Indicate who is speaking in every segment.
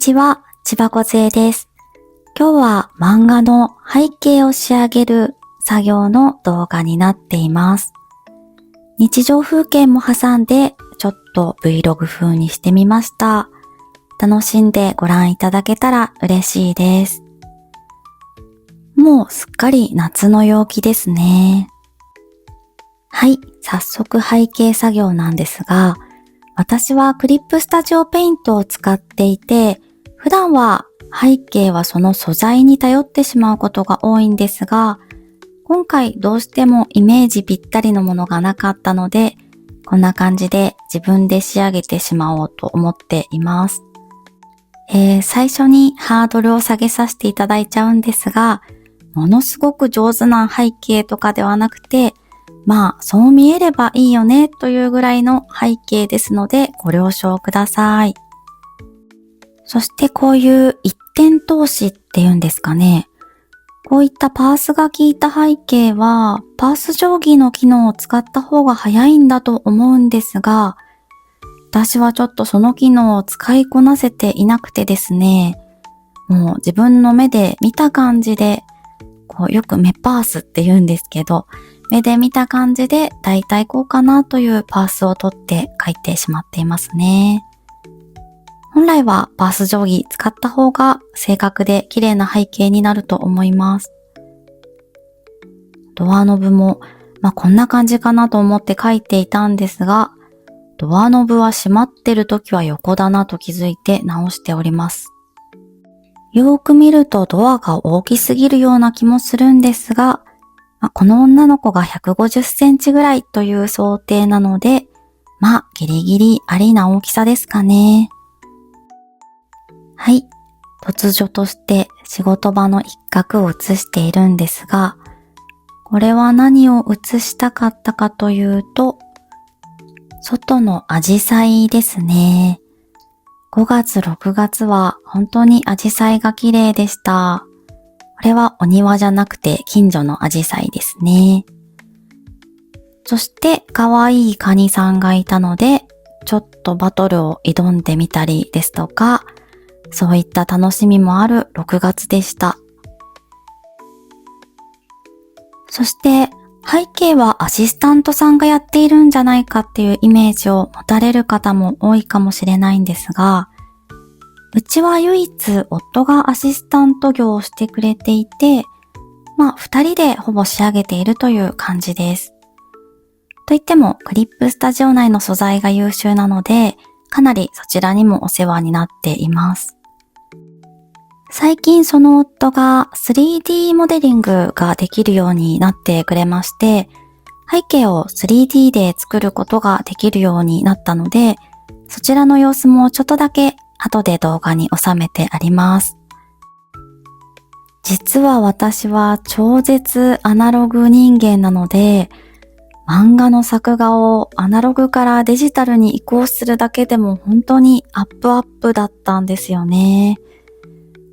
Speaker 1: ちは、千葉梢です。今日は漫画の背景を仕上げる作業の動画になっています。日常風景も挟んでちょっと Vlog 風にしてみました。楽しんでご覧いただけたら嬉しいです。もうすっかり夏の陽気ですね。はい、早速背景作業なんですが、私はクリップスタジオペイントを使っていて、普段は背景はその素材に頼ってしまうことが多いんですが、今回どうしてもイメージぴったりのものがなかったので、こんな感じで自分で仕上げてしまおうと思っています。最初にハードルを下げさせていただいちゃうんですが、ものすごく上手な背景とかではなくて、そう見えればいいよねというぐらいの背景ですのでご了承ください。そしてこういう一点通しっていうんですかね。こういったパースが効いた背景はパース定規の機能を使った方が早いんだと思うんですが、私はちょっとその機能を使いこなせていなくてですね、もう自分の目で見た感じで、よく目パースって言うんですけど、目で見た感じでだいたいこうかなというパースを取って描いてしまっていますね。本来はパース定規使った方が正確で綺麗な背景になると思います。ドアノブも、こんな感じかなと思って描いていたんですが、ドアノブは閉まってる時は横だなと気づいて直しております。よーく見るとドアが大きすぎるような気もするんですが、この女の子が150センチぐらいという想定なので、ギリギリありな大きさですかね。はい。突如として仕事場の一角を映しているんですが、これは何を映したかったかというと、外のアジサイですね。5月、6月は本当にアジサイが綺麗でした。これはお庭じゃなくて近所のアジサイですね。そして可愛いカニさんがいたので、ちょっとバトルを挑んでみたりですとか、そういった楽しみもある6月でした。そして背景はアシスタントさんがやっているんじゃないかっていうイメージを持たれる方も多いかもしれないんですが、うちは唯一夫がアシスタント業をしてくれていて、二人でほぼ仕上げているという感じです。といってもクリップスタジオ内の素材が優秀なので、かなりそちらにもお世話になっています。最近その夫が 3D モデリングができるようになってくれまして、背景を 3D で作ることができるようになったので、そちらの様子もちょっとだけ後で動画に収めてあります。実は私は超絶アナログ人間なので、漫画の作画をアナログからデジタルに移行するだけでも本当にアップだったんですよね。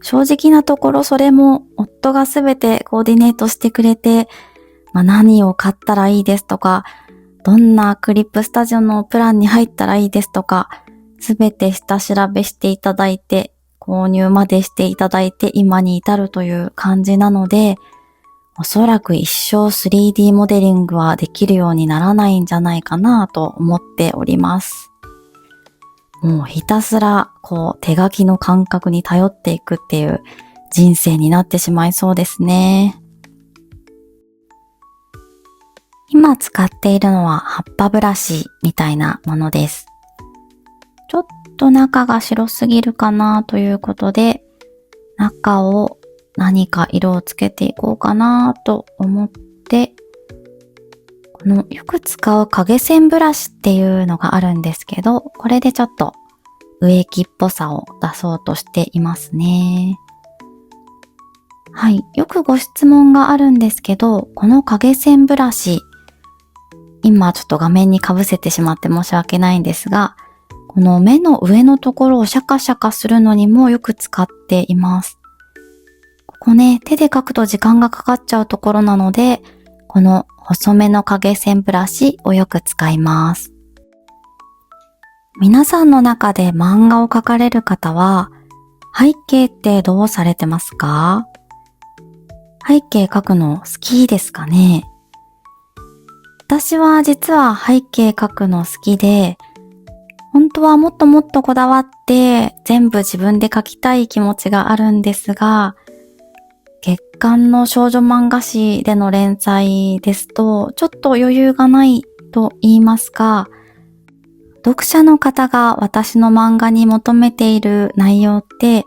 Speaker 1: 正直なところそれも夫がすべてコーディネートしてくれて、何を買ったらいいですとか、どんなクリップスタジオのプランに入ったらいいですとか、すべて下調べしていただいて、購入までしていただいて今に至るという感じなので、おそらく一生 3D モデリングはできるようにならないんじゃないかなと思っております。もうひたすら手書きの感覚に頼っていくっていう人生になってしまいそうですね。今使っているのは葉っぱブラシみたいなものです。ちょっと中が白すぎるかなということで、中を何か色をつけていこうかなと思って、このよく使う影線ブラシっていうのがあるんですけど、これでちょっと植木っぽさを出そうとしていますね。はい。よくご質問があるんですけど、この影線ブラシ、今ちょっと画面に被せてしまって申し訳ないんですが、この目の上のところをシャカシャカするのにもよく使っています。ここね、手で描くと時間がかかっちゃうところなので、この細めの影線ブラシをよく使います。皆さんの中で漫画を描かれる方は、背景ってどうされてますか？背景描くの好きですかね？私は実は背景描くの好きで、本当はもっともっとこだわって全部自分で描きたい気持ちがあるんですが、月刊の少女漫画誌での連載ですと、ちょっと余裕がないと言いますか、読者の方が私の漫画に求めている内容って、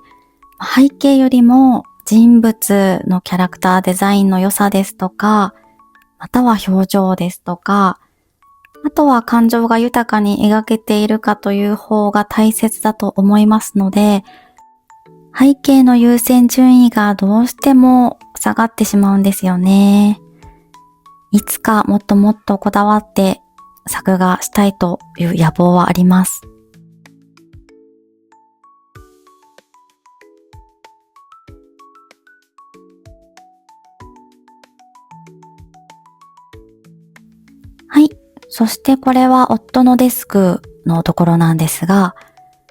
Speaker 1: 背景よりも人物のキャラクターデザインの良さですとか、または表情ですとか、あとは感情が豊かに描けているかという方が大切だと思いますので、背景の優先順位がどうしても下がってしまうんですよね。いつかもっともっとこだわって作画したいという野望はあります。はい。そしてこれは夫のデスクのところなんですが、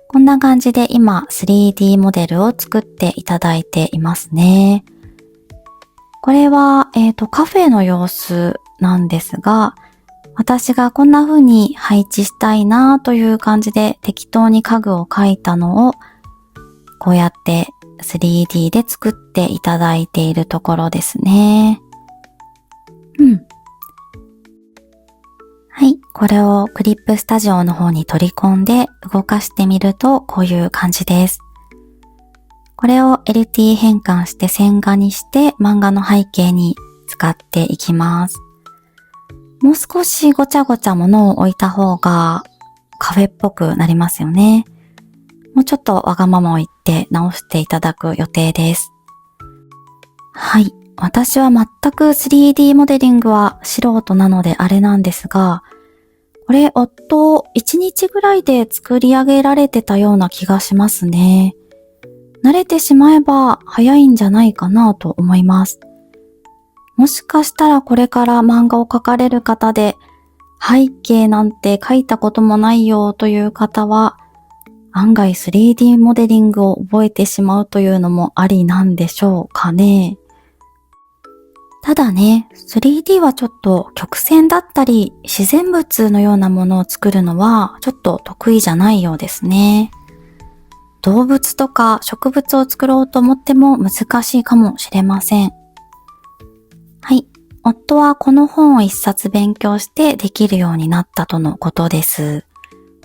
Speaker 1: こんな感じで今 3D モデルを作っていただいていますね。これは、カフェの様子なんですが、私がこんな風に配置したいなという感じで適当に家具を描いたのを、こうやって 3D で作っていただいているところですね。はい。これをクリップスタジオの方に取り込んで動かしてみるとこういう感じです。これを LT 変換して線画にして漫画の背景に使っていきます。もう少しごちゃごちゃ物を置いた方がカフェっぽくなりますよね。もうちょっとわがままを言って直していただく予定です。はい。私は全く 3D モデリングは素人なのであれなんですが、これ夫1日ぐらいで作り上げられてたような気がしますね。慣れてしまえば早いんじゃないかなと思います。もしかしたらこれから漫画を描かれる方で、背景なんて描いたこともないよという方は、案外 3D モデリングを覚えてしまうというのもありなんでしょうかね。ただね、3D はちょっと曲線だったり自然物のようなものを作るのはちょっと得意じゃないようですね。動物とか植物を作ろうと思っても難しいかもしれません。はい。夫はこの本を一冊勉強してできるようになったとのことです。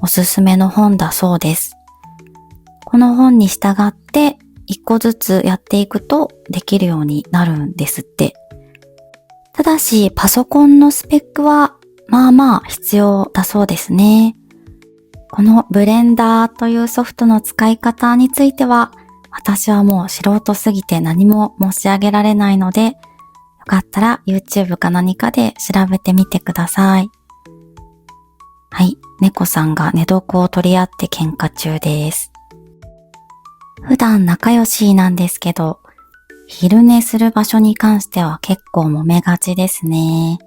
Speaker 1: おすすめの本だそうです。この本に従って一個ずつやっていくとできるようになるんですって。ただしパソコンのスペックはまあまあ必要だそうですね。このブレンダーというソフトの使い方については私はもう素人すぎて何も申し上げられないので、よかったら YouTube か何かで調べてみてください。はい、猫さんが寝床を取り合って喧嘩中です。普段仲良しなんですけど、昼寝する場所に関しては結構揉めがちですね。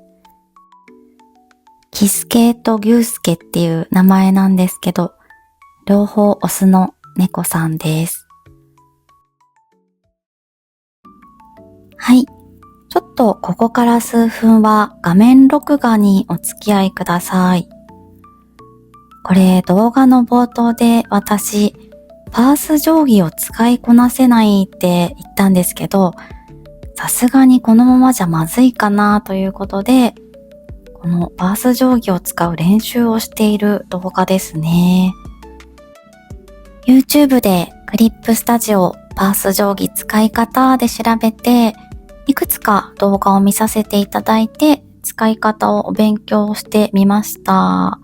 Speaker 1: キスケとギュースケっていう名前なんですけど、両方オスの猫さんです。はい。ちょっとここから数分は画面録画にお付き合いください。これ動画の冒頭で私、パース定規を使いこなせないって言ったんですけど、さすがにこのままじゃまずいかなということで、このパース定規を使う練習をしている動画ですね。YouTube でクリップスタジオパース定規使い方で調べて、いくつか動画を見させていただいて、使い方を勉強してみました。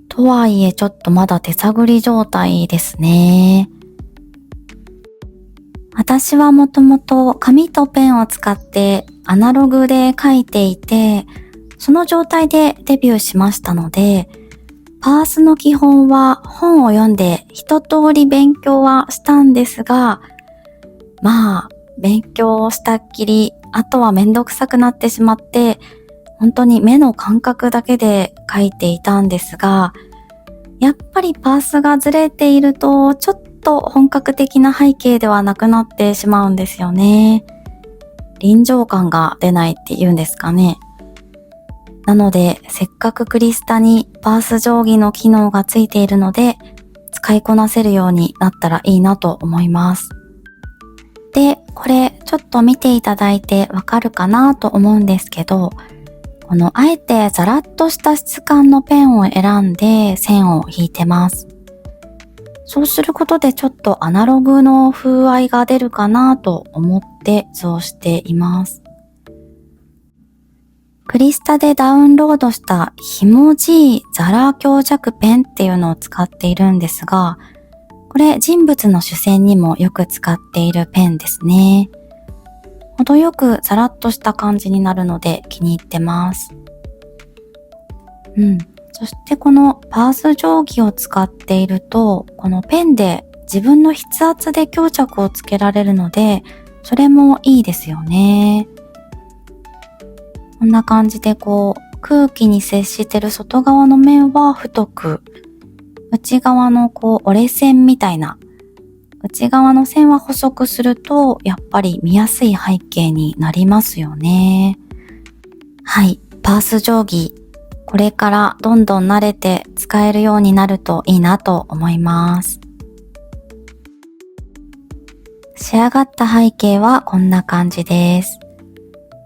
Speaker 1: とはいえちょっとまだ手探り状態ですね。私はもともと紙とペンを使ってアナログで書いていて、その状態でデビューしましたので、パースの基本は本を読んで一通り勉強はしたんですが、まあ勉強したっきり、あとはめんどくさくなってしまって、本当に目の感覚だけで書いていたんですが、やっぱりパースがずれているとちょっと本格的な背景ではなくなってしまうんですよね。臨場感が出ないっていうんですかね。なので、せっかくクリスタにパース定規の機能がついているので、使いこなせるようになったらいいなと思います。で、これちょっと見ていただいてわかるかなと思うんですけど、このあえてザラッとした質感のペンを選んで線を引いてます。そうすることでちょっとアナログの風合いが出るかなと思ってそうしています。クリスタでダウンロードしたひもじいザラ強弱ペンっていうのを使っているんですが、これ人物の主線にもよく使っているペンですね。程よくザラッとした感じになるので気に入ってます。そしてこのパース定規を使っていると、このペンで自分の筆圧で強着をつけられるので、それもいいですよね。こんな感じで空気に接してる外側の面は太く、内側の折れ線みたいな、内側の線は細くすると、やっぱり見やすい背景になりますよね。はい、パース定規、これからどんどん慣れて使えるようになるといいなと思います。仕上がった背景はこんな感じです。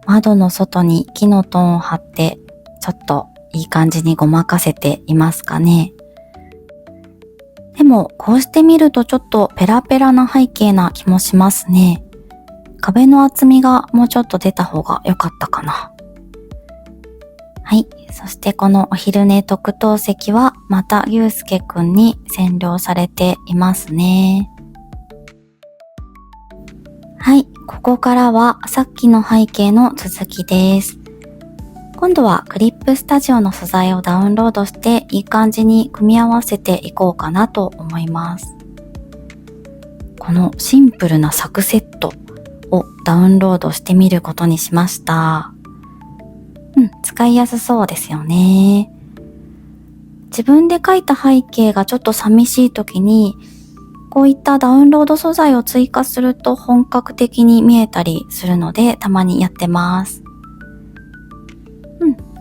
Speaker 1: 窓の外に木のトーンを貼って、ちょっといい感じにごまかせていますかね。でもこうして見るとちょっとペラペラな背景な気もしますね。壁の厚みがもうちょっと出た方が良かったかな。はい。そしてこのお昼寝特等席はまたゆうすけくんに占領されていますね。はい。ここからはさっきの背景の続きです。今度はクリップスタジオの素材をダウンロードしていい感じに組み合わせていこうかなと思います。このシンプルな柵セットをダウンロードしてみることにしました。使いやすそうですよね。自分で描いた背景がちょっと寂しい時に、こういったダウンロード素材を追加すると本格的に見えたりするのでたまにやってます。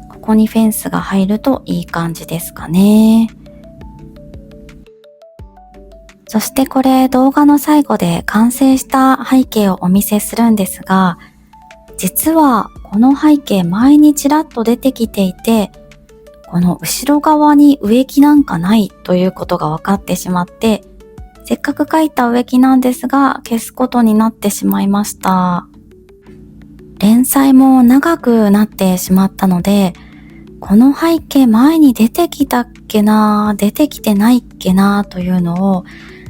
Speaker 1: ここにフェンスが入るといい感じですかね。そしてこれ動画の最後で完成した背景をお見せするんですが、実はこの背景前にちらっと出てきていて、この後ろ側に植木なんかないということが分かってしまって、せっかく描いた植木なんですが消すことになってしまいました。連載も長くなってしまったので、この背景前に出てきたっけな、出てきてないっけなというのを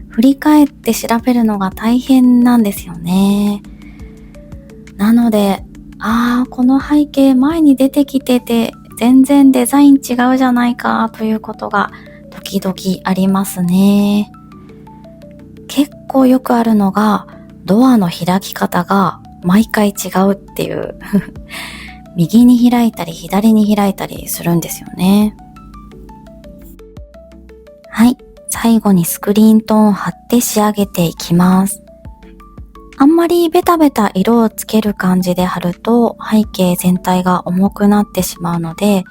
Speaker 1: 振り返って調べるのが大変なんですよね。なので、この背景前に出てきてて全然デザイン違うじゃないかということが時々ありますね。結構よくあるのがドアの開き方が毎回違うっていう右に開いたり左に開いたりするんですよね。はい、最後にスクリーントーンを貼って仕上げていきます。あんまりベタベタ色をつける感じで貼ると背景全体が重くなってしまうので、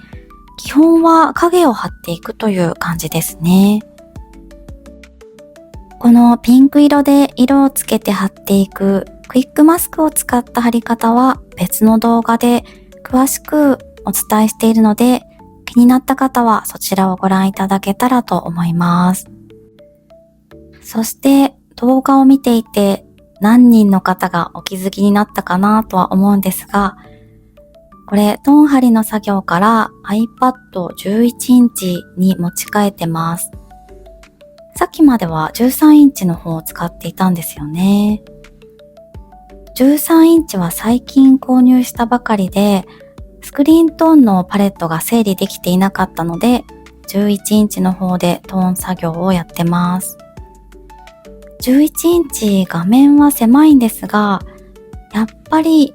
Speaker 1: 基本は影を貼っていくという感じですね。このピンク色で色をつけて貼っていくクイックマスクを使った貼り方は別の動画で詳しくお伝えしているので、気になった方はそちらをご覧いただけたらと思います。そして動画を見ていて何人の方がお気づきになったかなとは思うんですが、これトーン貼りの作業から iPad 11インチに持ち替えてます。さっきまでは13インチの方を使っていたんですよね。13インチは最近購入したばかりで、スクリーントーンのパレットが整理できていなかったので、11インチの方でトーン作業をやってます。11インチ画面は狭いんですが、やっぱり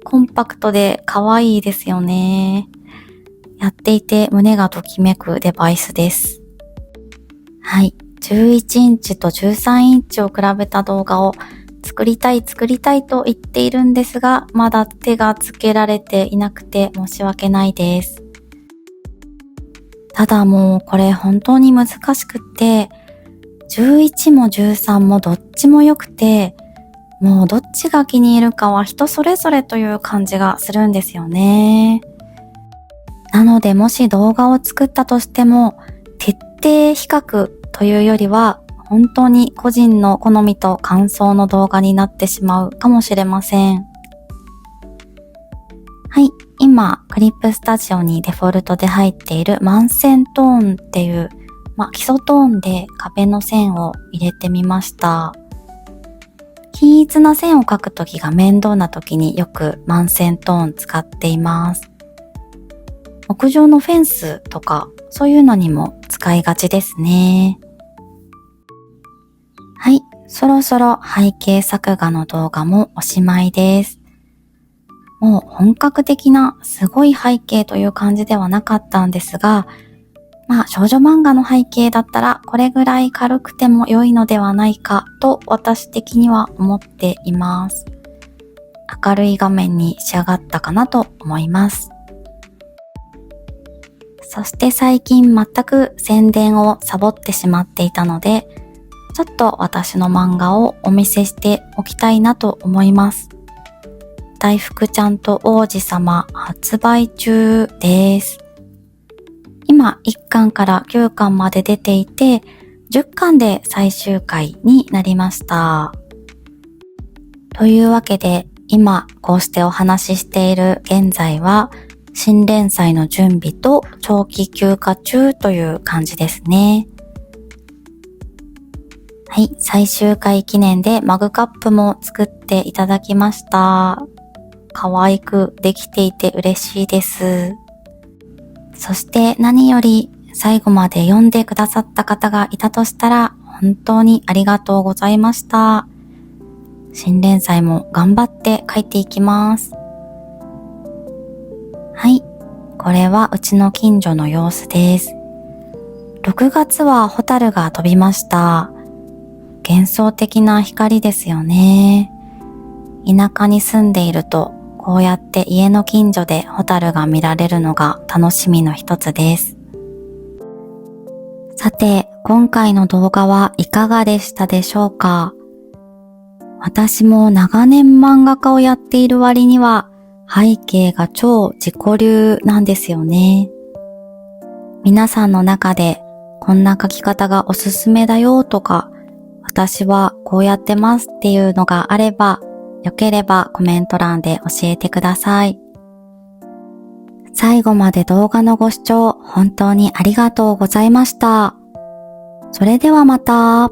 Speaker 1: コンパクトで可愛いですよね。やっていて胸がときめくデバイスです。はい。11インチと13インチを比べた動画を作りたいと言っているんですが、まだ手がつけられていなくて申し訳ないです。ただもうこれ本当に難しくって、11も13もどっちも良くて、もうどっちが気に入るかは人それぞれという感じがするんですよね。なのでもし動画を作ったとしても、徹底比較というよりは、本当に個人の好みと感想の動画になってしまうかもしれません。はい、今クリップスタジオにデフォルトで入っている満線トーンっていう、基礎トーンで壁の線を入れてみました。均一な線を描くときが面倒なときによく満線トーン使っています。屋上のフェンスとかそういうのにも使いがちですね。はい、そろそろ背景作画の動画もおしまいです。もう本格的なすごい背景という感じではなかったんですが、少女漫画の背景だったらこれぐらい軽くても良いのではないかと私的には思っています。明るい画面に仕上がったかなと思います。そして最近全く宣伝をサボってしまっていたので、ちょっと私の漫画をお見せしておきたいなと思います。大福ちゃんと王子様発売中です。今1巻から9巻まで出ていて、10巻で最終回になりました。というわけで、今こうしてお話ししている現在は、新連載の準備と長期休暇中という感じですね。はい、最終回記念でマグカップも作っていただきました。可愛くできていて嬉しいです。そして何より最後まで読んでくださった方がいたとしたら本当にありがとうございました。新連載も頑張って書いていきます。はい、これはうちの近所の様子です。6月はホタルが飛びました。幻想的な光ですよね。田舎に住んでいるとこうやって家の近所でホタルが見られるのが楽しみの一つです。さて、今回の動画はいかがでしたでしょうか？私も長年漫画家をやっている割には背景が超自己流なんですよね。皆さんの中でこんな描き方がおすすめだよとか、私はこうやってますっていうのがあれば、よければコメント欄で教えてください。最後まで動画のご視聴本当にありがとうございました。それではまた。